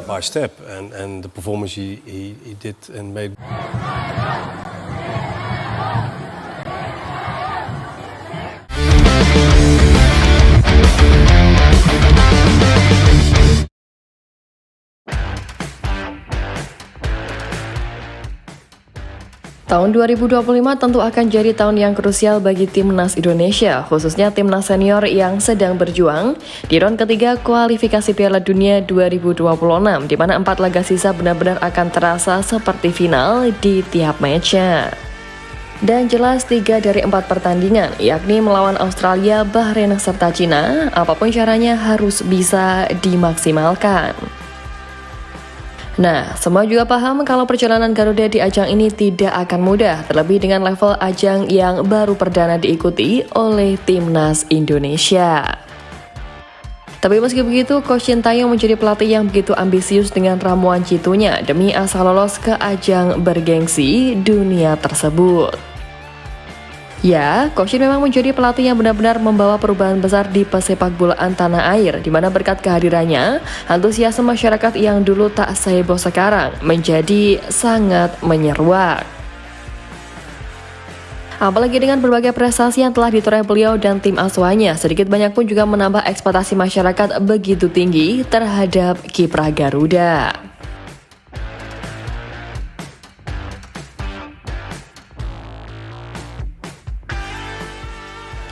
step by step, and the performance he did and made. Tahun 2025 tentu akan jadi tahun yang krusial bagi timnas Indonesia, khususnya timnas senior yang sedang berjuang di ronde ketiga kualifikasi Piala Dunia 2026, di mana 4 laga sisa benar-benar akan terasa seperti final di tiap matchnya. Dan jelas 3 dari 4 pertandingan, yakni melawan Australia, Bahrain, serta Cina, apapun caranya harus bisa dimaksimalkan. Nah, semua juga paham kalau perjalanan Garuda di ajang ini tidak akan mudah, terlebih dengan level ajang yang baru perdana diikuti oleh timnas Indonesia. Tapi meski begitu, Coach Sintayong menjadi pelatih yang begitu ambisius dengan ramuan jitunya demi asal lolos ke ajang bergengsi dunia tersebut. Ya, Coach Shin memang menjadi pelatih yang benar-benar membawa perubahan besar di pesepak bolaan tanah air, di mana berkat kehadirannya, antusiasme masyarakat yang dulu tak seheboh sekarang menjadi sangat menyeruak. Apalagi dengan berbagai prestasi yang telah ditoreh beliau dan tim asuhannya, sedikit banyak pun juga menambah ekspektasi masyarakat begitu tinggi terhadap kiprah Garuda.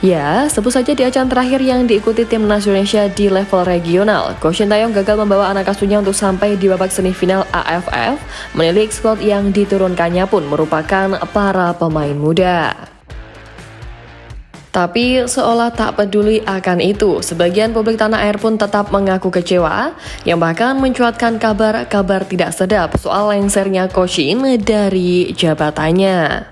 Ya, sebut saja di ajang terakhir yang diikuti timnas Indonesia di level regional, Coach Sintayong gagal membawa anak asuhnya untuk sampai di babak semifinal AFF, menilik skuad yang diturunkannya pun merupakan para pemain muda. Tapi seolah tak peduli akan itu, sebagian publik tanah air pun tetap mengaku kecewa, yang bahkan mencuatkan kabar-kabar tidak sedap soal lengsernya Coach Shin dari jabatannya.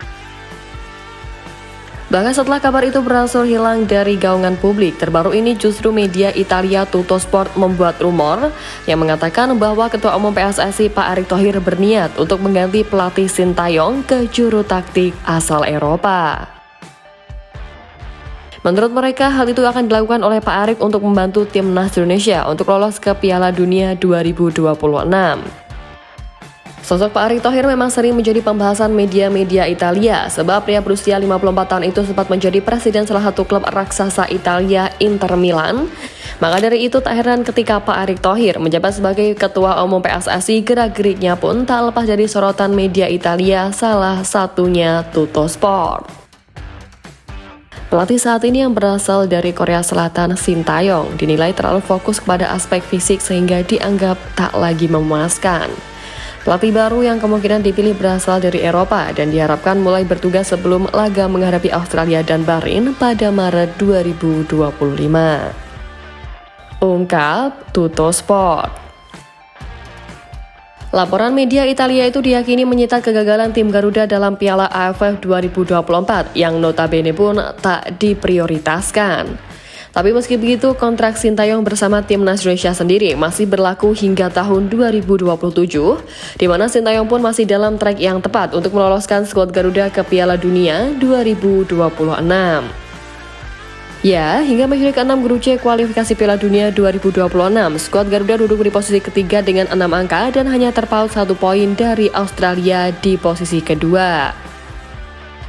Bahkan setelah kabar itu beransur hilang dari gaungan publik, terbaru ini justru media Italia Tuttosport membuat rumor yang mengatakan bahwa Ketua Umum PSSI Pak Erick Thohir berniat untuk mengganti pelatih Sintayong ke juru taktik asal Eropa. Menurut mereka, hal itu akan dilakukan oleh Pak Erick untuk membantu timnas Indonesia untuk lolos ke Piala Dunia 2026. Sosok Pak Erick Thohir memang sering menjadi pembahasan media-media Italia, sebab pria berusia 54 tahun itu sempat menjadi presiden salah satu klub raksasa Italia, Inter Milan. Maka dari itu tak heran ketika Pak Erick Thohir menjabat sebagai Ketua Umum PSSI, gerak-geriknya pun tak lepas dari sorotan media Italia, salah satunya Tuttosport. Pelatih saat ini yang berasal dari Korea Selatan, Sintayong, dinilai terlalu fokus kepada aspek fisik sehingga dianggap tak lagi memuaskan. Pelatih baru yang kemungkinan dipilih berasal dari Eropa dan diharapkan mulai bertugas sebelum laga menghadapi Australia dan Bahrain pada Maret 2025. Ungkap Tuttosport. Laporan media Italia itu diyakini menyita kegagalan tim Garuda dalam Piala AFF 2024 yang notabene pun tak diprioritaskan. Tapi meski begitu, kontrak Sintayong bersama timnas Indonesia sendiri masih berlaku hingga tahun 2027, di mana Sintayong pun masih dalam track yang tepat untuk meloloskan skuad Garuda ke Piala Dunia 2026. Ya, hingga match ke-6 grup C kualifikasi Piala Dunia 2026, skuad Garuda duduk di posisi ketiga dengan 6 angka dan hanya terpaut 1 poin dari Australia di posisi kedua.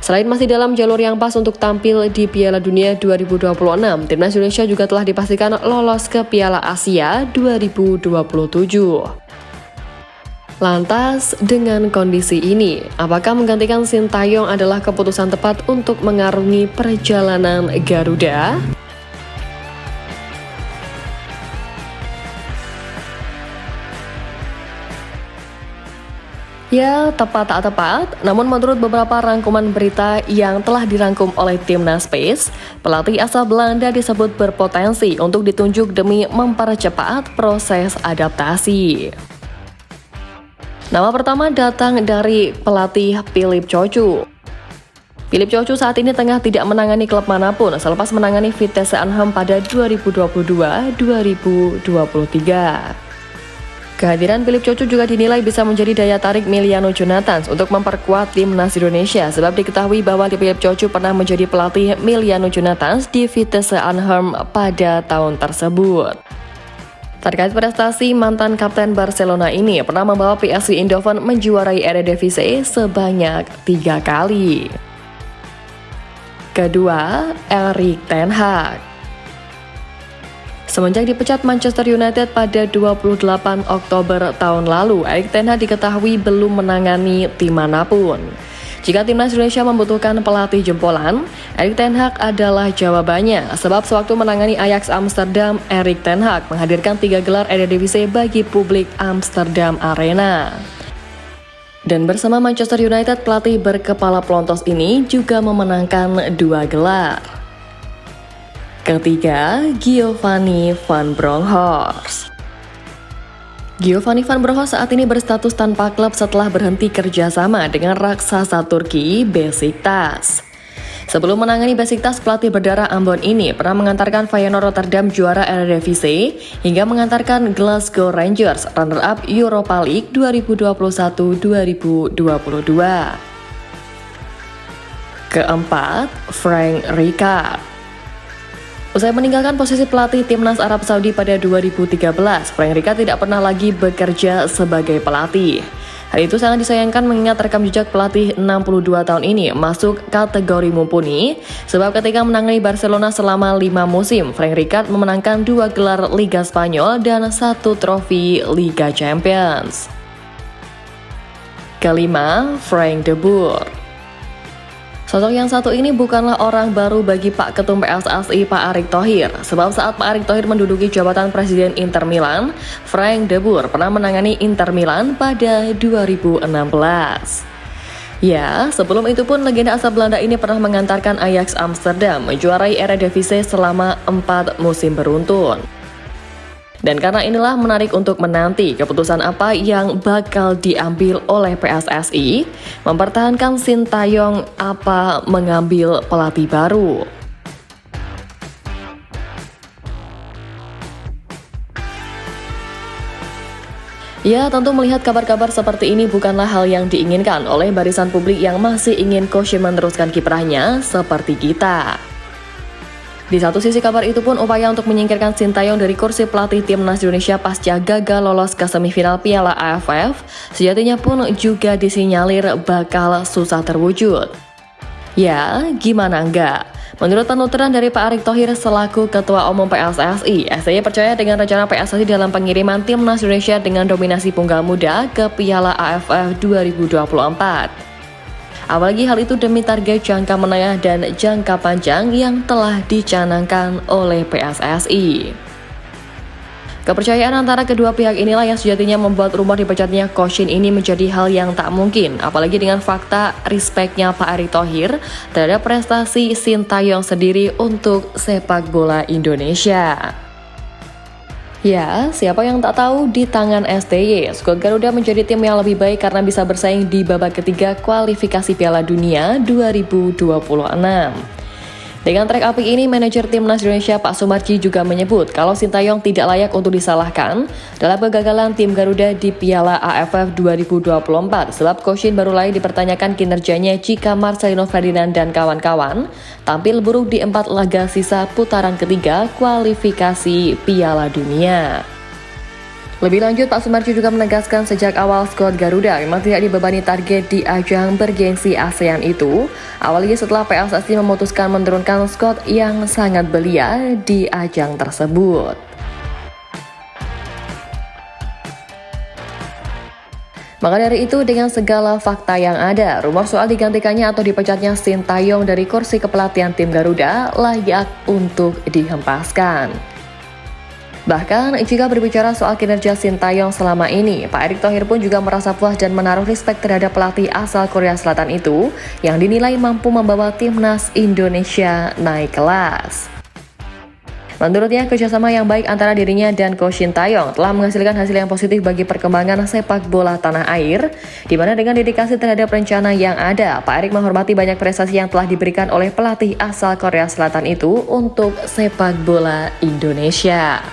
Selain masih dalam jalur yang pas untuk tampil di Piala Dunia 2026, timnas Indonesia juga telah dipastikan lolos ke Piala Asia 2027. Lantas, dengan kondisi ini, apakah menggantikan Sintayong adalah keputusan tepat untuk mengarungi perjalanan Garuda? Ya, tepat tak tepat, namun menurut beberapa rangkuman berita yang telah dirangkum oleh Timnas Space, pelatih asal Belanda disebut berpotensi untuk ditunjuk demi mempercepat proses adaptasi. Nama pertama datang dari pelatih Philippe Cocu. Philippe Cocu saat ini tengah tidak menangani klub manapun selepas menangani Vitesse Arnhem pada 2022-2023. Kehadiran Philippe Cocu juga dinilai bisa menjadi daya tarik Emiliano Jonathans untuk memperkuat timnas Indonesia, sebab diketahui bahwa Philippe Cocu pernah menjadi pelatih Emiliano Jonathans di Vitesse Arnhem pada tahun tersebut. Terkait prestasi mantan kapten Barcelona ini pernah membawa PSV Eindhoven menjuarai Eredivisie sebanyak 3 kali. Kedua, Erik ten Hag. Semenjak dipecat Manchester United pada 28 Oktober tahun lalu, Erik ten Hag diketahui belum menangani tim manapun. Jika timnas Indonesia membutuhkan pelatih jempolan, Erik ten Hag adalah jawabannya. Sebab sewaktu menangani Ajax Amsterdam, Erik ten Hag menghadirkan 3 gelar Eredivisie bagi publik Amsterdam Arena. Dan bersama Manchester United, pelatih berkepala pelontos ini juga memenangkan 2 gelar. Ketiga, Giovanni van Bronckhorst. Giovanni van Bronckhorst saat ini berstatus tanpa klub setelah berhenti kerjasama dengan raksasa Turki Besiktas. Sebelum menangani Besiktas, pelatih berdarah Ambon ini pernah mengantarkan Feyenoord Rotterdam juara Eredivisie hingga mengantarkan Glasgow Rangers runner-up Europa League 2021-2022. Keempat, Frank Rijkaard. Usai meninggalkan posisi pelatih timnas Arab Saudi pada 2013, Frank Rijkaard tidak pernah lagi bekerja sebagai pelatih. Hal itu sangat disayangkan mengingat rekam jejak pelatih 62 tahun ini masuk kategori mumpuni, sebab ketika menangani Barcelona selama 5 musim, Frank Rijkaard memenangkan 2 gelar Liga Spanyol dan 1 trofi Liga Champions. Kelima, Frank de Boer. Sosok yang satu ini bukanlah orang baru bagi Pak Ketum PSSI Pak Erick Thohir, sebab saat Pak Erick Thohir menduduki jabatan Presiden Inter Milan, Frank de Boer pernah menangani Inter Milan pada 2016. Ya, sebelum itu pun legenda asal Belanda ini pernah mengantarkan Ajax Amsterdam menjuarai Eredivisie selama 4 musim beruntun. Dan karena inilah menarik untuk menanti keputusan apa yang bakal diambil oleh PSSI, mempertahankan Sintayong apa mengambil pelatih baru. Ya, tentu melihat kabar-kabar seperti ini bukanlah hal yang diinginkan oleh barisan publik yang masih ingin Koshi meneruskan kiprahnya seperti kita. Di satu sisi kabar itu pun upaya untuk menyingkirkan Sintayong dari kursi pelatih timnas Indonesia pasca gagal lolos ke semifinal Piala AFF sejatinya pun juga disinyalir bakal susah terwujud. Ya, gimana enggak? Menurut penuturan dari Pak Erick Thohir selaku Ketua Umum PSSI, STY percaya dengan rencana PSSI dalam pengiriman timnas Indonesia dengan dominasi punggal muda ke Piala AFF 2024. Apalagi hal itu demi target jangka menengah dan jangka panjang yang telah dicanangkan oleh PSSI. Kepercayaan antara kedua pihak inilah yang sejatinya membuat rumor dipecatnya Koshi ini menjadi hal yang tak mungkin, apalagi dengan fakta respectnya Pak Erick Thohir terhadap prestasi Sintayong sendiri untuk sepak bola Indonesia. Ya, siapa yang tak tahu di tangan STY, skuad Garuda menjadi tim yang lebih baik karena bisa bersaing di babak ketiga kualifikasi Piala Dunia 2026. Dengan trek apik ini, manajer timnas Indonesia Pak Sumarji juga menyebut kalau Sintayong tidak layak untuk disalahkan dalam kegagalan tim Garuda di Piala AFF 2024, sebab Koshi baru lagi dipertanyakan kinerjanya jika Marcelino Ferdinand dan kawan-kawan tampil buruk di 4 laga sisa putaran ketiga kualifikasi Piala Dunia. Lebih lanjut, Pak Sumarji juga menegaskan sejak awal skuad Garuda memang tidak dibebani target di ajang bergengsi ASEAN itu, awalnya setelah PSSI memutuskan menurunkan skuad yang sangat belia di ajang tersebut. Maka dari itu, dengan segala fakta yang ada, rumor soal digantikannya atau dipecatnya Sintayong dari kursi kepelatihan tim Garuda layak untuk dihempaskan. Bahkan, jika berbicara soal kinerja Sintayong selama ini, Pak Erick Thohir pun juga merasa puas dan menaruh respek terhadap pelatih asal Korea Selatan itu yang dinilai mampu membawa timnas Indonesia naik kelas. Menurutnya, kerjasama yang baik antara dirinya dan Coach Sintayong telah menghasilkan hasil yang positif bagi perkembangan sepak bola tanah air, di mana dengan dedikasi terhadap rencana yang ada, Pak Erick menghormati banyak prestasi yang telah diberikan oleh pelatih asal Korea Selatan itu untuk sepak bola Indonesia.